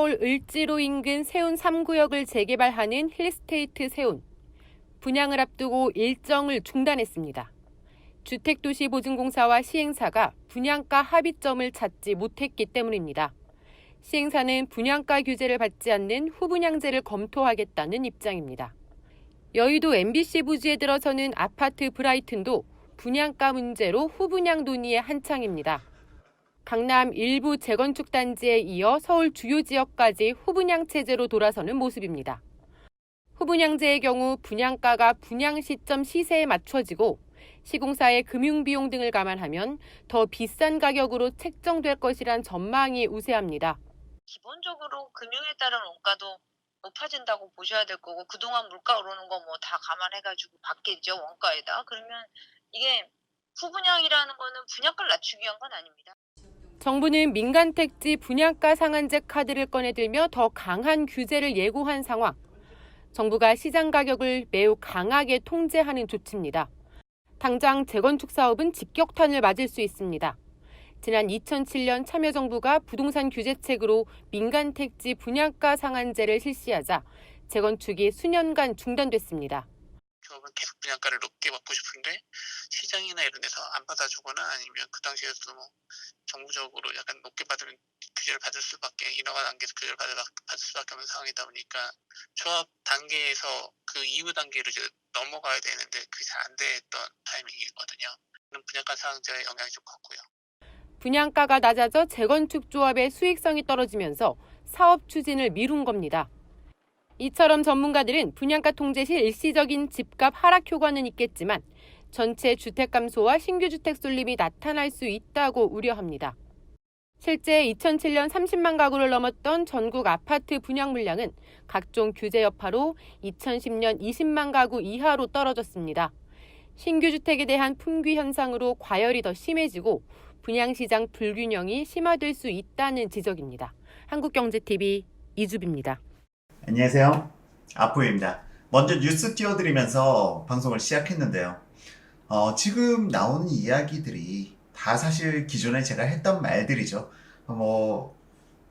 서울 을지로 인근 세운 3구역을 재개발하는 힐스테이트 세운. 분양을 앞두고 일정을 중단했습니다. 주택도시보증공사와 시행사가 분양가 합의점을 찾지 못했기 때문입니다. 시행사는 분양가 규제를 받지 않는 후분양제를 검토하겠다는 입장입니다. 여의도 MBC 부지에 들어서는 아파트 브라이튼도 분양가 문제로 후분양 논의에 한창입니다. 강남 일부 재건축 단지에 이어 서울 주요 지역까지 후분양 체제로 돌아서는 모습입니다. 후분양제의 경우 분양가가 분양 시점 시세에 맞춰지고 시공사의 금융비용 등을 감안하면 더 비싼 가격으로 책정될 것이란 전망이 우세합니다. 기본적으로 금융에 따른 원가도 높아진다고 보셔야 될 거고, 그동안 물가 오르는 거 뭐 다 감안해가지고 받겠죠, 원가에다. 그러면 이게 후분양이라는 거는 분양가를 낮추기 위한 건 아닙니다. 정부는 민간 택지 분양가 상한제 카드를 꺼내들며 더 강한 규제를 예고한 상황. 정부가 시장 가격을 매우 강하게 통제하는 조치입니다. 당장 재건축 사업은 직격탄을 맞을 수 있습니다. 지난 2007년 참여정부가 부동산 규제책으로 민간 택지 분양가 상한제를 실시하자 재건축이 수년간 중단됐습니다. 조합은 계속 분양가를 높게 받고 싶은데 시장이나 이런 데서 안 받아주거나 아니면 그 당시에도 뭐 정부적으로 약간 높게 받으면 규제를 받을 수밖에, 인허가 단계에서 규제를 받을 수밖에 없는 상황이다 보니까 조합 단계에서 그 이후 단계로 이제 넘어가야 되는데 그게 잘 안 됐던 타이밍이거든요. 분양가 상한제의 영향이 좀 컸고요. 분양가가 낮아져 재건축 조합의 수익성이 떨어지면서 사업 추진을 미룬 겁니다. 이처럼 전문가들은 분양가 통제 시 일시적인 집값 하락 효과는 있겠지만 전체 주택 감소와 신규 주택 쏠림이 나타날 수 있다고 우려합니다. 실제 2007년 30만 가구를 넘었던 전국 아파트 분양 물량은 각종 규제 여파로 2010년 20만 가구 이하로 떨어졌습니다. 신규 주택에 대한 품귀 현상으로 과열이 더 심해지고 분양시장 불균형이 심화될 수 있다는 지적입니다. 한국경제TV 이주비입니다. 안녕하세요. 아포입니다. 먼저 뉴스 띄워드리면서 방송을 시작했는데요. 지금 나오는 이야기들이 다 사실 기존에 제가 했던 말들이죠.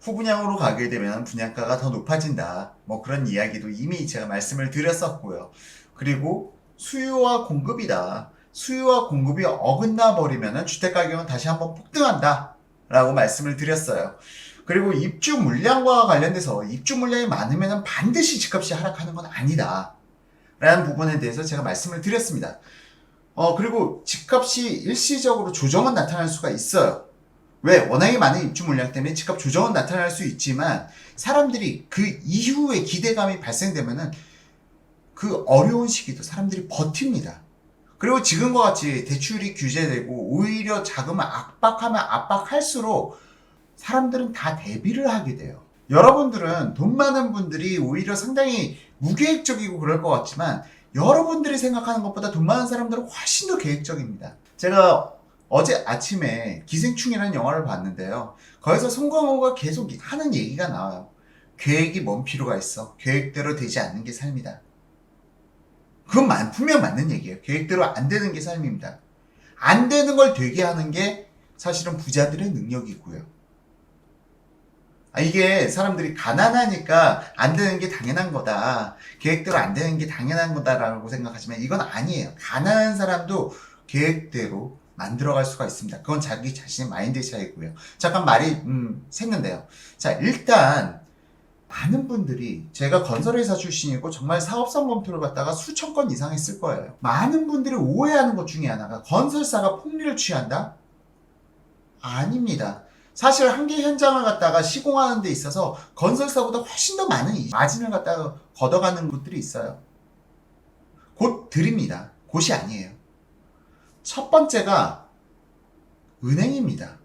후분양으로 가게 되면 분양가가 더 높아진다. 그런 이야기도 이미 제가 말씀을 드렸었고요. 그리고 수요와 공급이다. 수요와 공급이 어긋나 버리면 주택가격은 다시 한번 폭등한다 라고 말씀을 드렸어요. 그리고 입주 물량과 관련돼서 입주 물량이 많으면 반드시 집값이 하락하는 건 아니다 라는 부분에 대해서 제가 말씀을 드렸습니다. 그리고 집값이 일시적으로 조정은 나타날 수가 있어요. 왜? 워낙에 많은 입주 물량 때문에 집값 조정은 나타날 수 있지만 사람들이 그 이후에 기대감이 발생되면은 그 어려운 시기도 사람들이 버팁니다. 그리고 지금과 같이 대출이 규제되고 오히려 자금을 압박하면 압박할수록 사람들은 다 대비를 하게 돼요. 여러분들은 돈 많은 분들이 오히려 상당히 무계획적이고 그럴 것 같지만 여러분들이 생각하는 것보다 돈 많은 사람들은 훨씬 더 계획적입니다. 제가 어제 아침에 기생충이라는 영화를 봤는데요. 거기서 송강호가 계속 하는 얘기가 나와요. 계획이 뭔 필요가 있어. 계획대로 되지 않는 게 삶이다. 그건 분명 맞는 얘기예요. 계획대로 안 되는 게 삶입니다. 안 되는 걸 되게 하는 게 사실은 부자들의 능력이고요. 이게 사람들이 가난하니까 안 되는 게 당연한 거다. 계획대로 안 되는 게 당연한 거다라고 생각하지만 이건 아니에요. 가난한 사람도 계획대로 만들어갈 수가 있습니다. 그건 자기 자신의 마인드 차이고요. 잠깐 말이 샜는데요. 자, 일단 많은 분들이 제가 건설회사 출신이고 정말 사업성 검토를 갖다가 수천 건 이상 했을 거예요. 많은 분들이 오해하는 것 중에 하나가 건설사가 폭리를 취한다? 아닙니다. 사실 한 개 현장을 갖다가 시공하는 데 있어서 건설사보다 훨씬 더 많은 마진을 갖다가 걷어가는 곳들이 있어요. 곧 드립니다. 곳이 아니에요. 첫 번째가 은행입니다.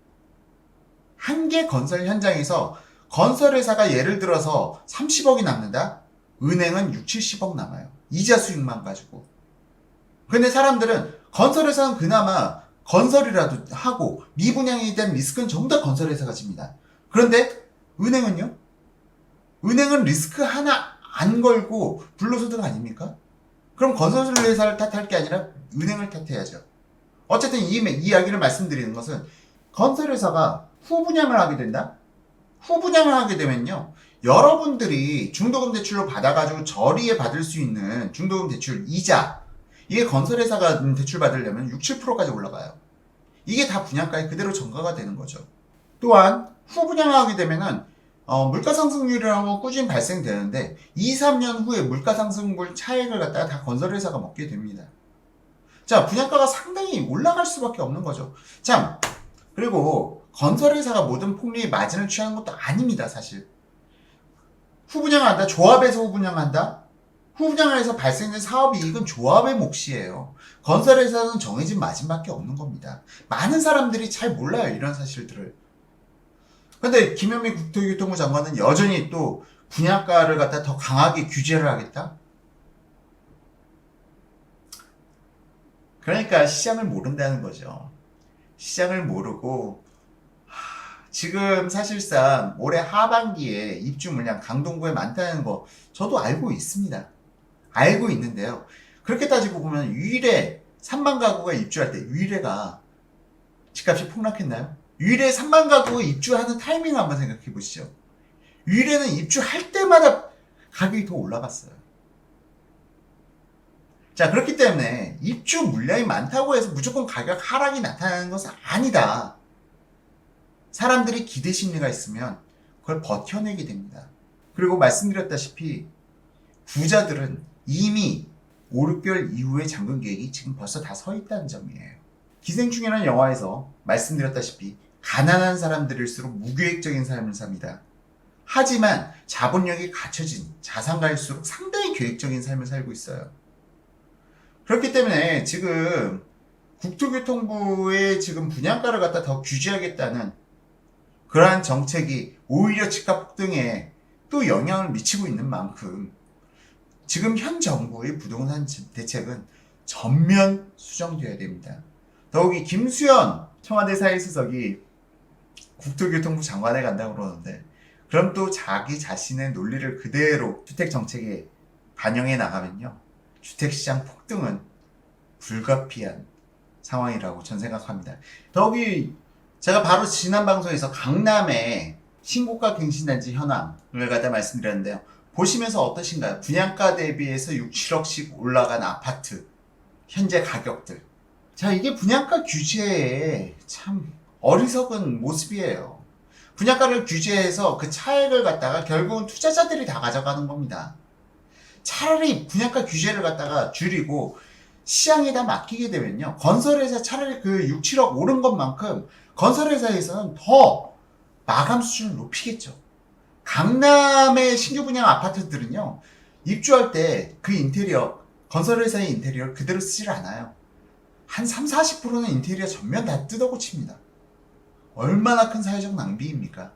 한 개 건설 현장에서 건설회사가 예를 들어서 30억이 남는다? 은행은 6, 70억 남아요. 이자 수익만 가지고. 근데 사람들은 건설회사는 그나마 건설이라도 하고 미분양에 대한 리스크는 전부 다 건설회사가 집니다. 그런데 은행은요? 은행은 리스크 하나 안 걸고 불로소득 아닙니까? 그럼 건설회사를 탓할 게 아니라 은행을 탓해야죠. 어쨌든 이 이야기를 말씀드리는 것은 건설회사가 후분양을 하게 된다? 후분양을 하게 되면요, 여러분들이 중도금 대출로 받아가지고 저리에 받을 수 있는 중도금 대출 이자, 이게 건설회사가 대출 받으려면 6, 7%까지 올라가요. 이게 다 분양가에 그대로 전가가 되는 거죠. 또한 후분양하게 되면은 물가 상승률이라는 건 꾸준히 발생되는데 2, 3년 후에 물가 상승분 차익을 갖다가 다 건설회사가 먹게 됩니다. 자, 분양가가 상당히 올라갈 수밖에 없는 거죠. 참, 그리고 건설회사가 모든 폭리의 마진을 취하는 것도 아닙니다, 사실. 후분양한다, 조합에서 후분양한다, 후분양을 해서 발생된 사업이익은 조합의 몫이에요. 건설회사는 정해진 마진밖에 없는 겁니다. 많은 사람들이 잘 몰라요, 이런 사실들을. 근데 김현미 국토교통부 장관은 여전히 또 분양가를 갖다 더 강하게 규제를 하겠다? 그러니까 시장을 모른다는 거죠. 시장을 모르고 지금 사실상 올해 하반기에 입주 물량 강동구에 많다는 거 저도 알고 있습니다. 알고 있는데요. 그렇게 따지고 보면 유일에 3만 가구가 입주할 때 유일에가 집값이 폭락했나요? 유일에 3만 가구가 입주하는 타이밍을 한번 생각해 보시죠. 유일에는 입주할 때마다 가격이 더 올라갔어요. 자, 그렇기 때문에 입주 물량이 많다고 해서 무조건 가격 하락이 나타나는 것은 아니다. 사람들이 기대 심리가 있으면 그걸 버텨내게 됩니다. 그리고 말씀드렸다시피 부자들은 이미 5, 6개월 이후의 잔금 계획이 지금 벌써 다 서 있다는 점이에요. 기생충이라는 영화에서 말씀드렸다시피 가난한 사람들일수록 무계획적인 삶을 삽니다. 하지만 자본력이 갖춰진 자산가일수록 상당히 계획적인 삶을 살고 있어요. 그렇기 때문에 지금 국토교통부의 지금 분양가를 갖다 더 규제하겠다는 그러한 정책이 오히려 집값 폭등에 또 영향을 미치고 있는 만큼 지금 현 정부의 부동산 대책은 전면 수정되어야 됩니다. 더욱이 김수현 청와대 사회수석이 국토교통부 장관에 간다고 그러는데 그럼 또 자기 자신의 논리를 그대로 주택정책에 반영해 나가면요, 주택시장 폭등은 불가피한 상황이라고 전 생각합니다. 더욱이 제가 바로 지난 방송에서 강남의 신고가 갱신단지 현황을 갖다 말씀드렸는데요. 보시면서 어떠신가요? 분양가 대비해서 6, 7억씩 올라간 아파트 현재 가격들. 자, 이게 분양가 규제의 참 어리석은 모습이에요. 분양가를 규제해서 그 차액을 갖다가 결국은 투자자들이 다 가져가는 겁니다. 차라리 분양가 규제를 갖다가 줄이고 시장에다 맡기게 되면요, 건설회사 차라리 그 6, 7억 오른 것만큼 건설회사에서는 더 마감 수준을 높이겠죠. 강남의 신규 분양 아파트들은요, 입주할 때 그 인테리어, 건설회사의 인테리어를 그대로 쓰질 않아요. 한 3, 40%는 인테리어 전면 다 뜯어 고칩니다. 얼마나 큰 사회적 낭비입니까?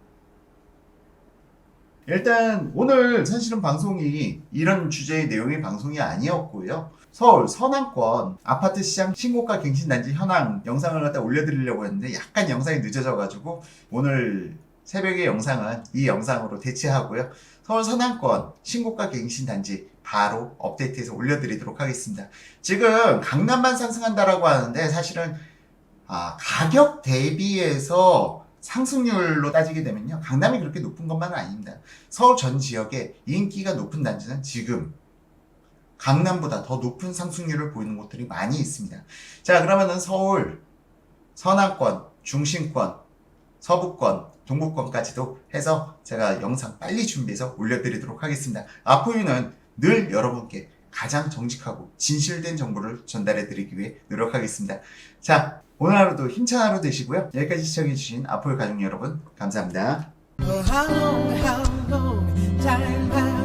일단 오늘 사실은 방송이 이런 주제의 내용의 방송이 아니었고요. 서울 서남권 아파트 시장 신고가 갱신단지 현황 영상을 갖다 올려드리려고 했는데 약간 영상이 늦어져가지고 오늘 새벽의 영상은 이 영상으로 대체하고요. 서울 서남권 신고가 갱신단지 바로 업데이트해서 올려드리도록 하겠습니다. 지금 강남만 상승한다라고 하는데 사실은 가격 대비해서 상승률로 따지게 되면요, 강남이 그렇게 높은 것만은 아닙니다. 서울 전 지역에 인기가 높은 단지는 지금 강남보다 더 높은 상승률을 보이는 곳들이 많이 있습니다. 자, 그러면은 서울 서남권, 중심권, 서부권, 동부권까지도 해서 제가 영상 빨리 준비해서 올려드리도록 하겠습니다. 아포유는 늘 여러분께 가장 정직하고 진실된 정보를 전달해드리기 위해 노력하겠습니다. 자, 오늘 하루도 힘찬 하루 되시고요. 여기까지 시청해주신 아포유 가족 여러분, 감사합니다. How long time